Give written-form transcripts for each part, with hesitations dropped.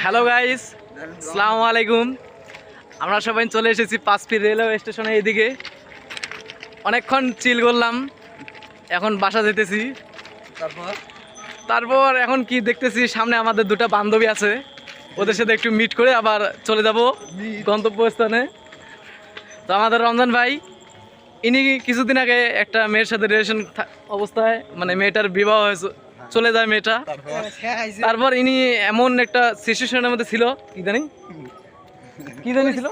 Hello guys, আসসালামু আলাইকুম। আমরা সবাই চলে এসেছি পাঁচপি রেলওয়ে স্টেশনে। এদিকে অনেকক্ষণ চিল করলাম, এখন বাসা যেতেছি। তারপর এখন কি দেখতেছি, সামনে আমাদের দুটো বান্ধবী আছে, ওদের সাথে একটু মিট করে আবার চলে যাব গন্তব্যস্থানে। তো আমাদের রমজান ভাই, ইনি কিছুদিন আগে একটা মেয়ের সাথে রিলেশন অবস্থায়, মানে মেয়েটার বিবাহ হয়েছে, চলে যায় মেয়েটা। তারপর ইনি এমন একটা সিচুয়েশনের মধ্যে ছিল, কি জানি ছিল,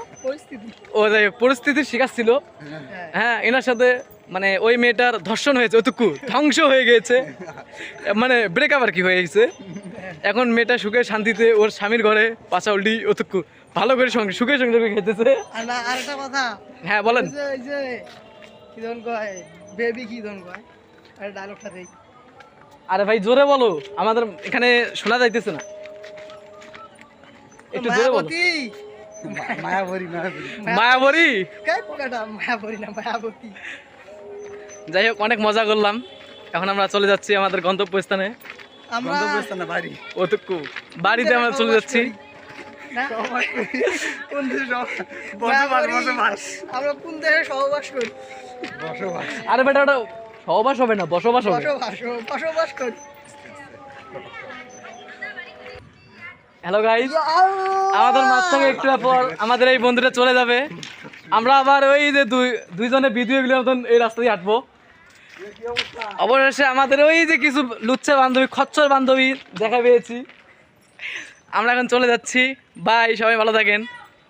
ও পরিস্থিতির শিকার ছিল। হ্যাঁ, এনার সাথে মানে ওই মেয়েটার ধর্ষণ হয়েছে, ওটুকু ধ্বংস হয়ে গেছে, মানে ব্রেকআপ আর কি হয়ে গেছে। এখন মেয়েটা সুখে শান্তিতে ওর স্বামীর ঘরে পাশা উল্টি ওটুকু ভালো করে সুখে সংসার খেতেছে। আরেকটা কথা, হ্যাঁ বলেন। আরে ভাই জোরে বলো, আমাদের এখানে শোনা যাইতেছে না, একটু জোরে বলো। মায়াবরী। যাই হোক, অনেক মজা করলাম। এখন আমরা চলে যাচ্ছি আমাদের গন্তব্যস্থানে। ওটুকু বাড়িতে আমরা চলে যাচ্ছি। আরে বেটা, ওটা সহবাস হবে না, বসবাস হবে। হ্যালো গাইস, আমাদের মাছ থেকে একটু পর আমাদের এই বন্ধুরা চলে যাবে। আমরা আবার ওই যে দুইজনে ভিডিওগুলো মতন এই রাস্তা দিয়ে হাঁটবো। অবশেষে আমাদের ওই যে কিছু লুচ্চা বান্ধবী, খচ্চর বান্ধবী দেখা পেয়েছি। আমরা এখন চলে যাচ্ছি। বাই, সবাই ভালো থাকেন।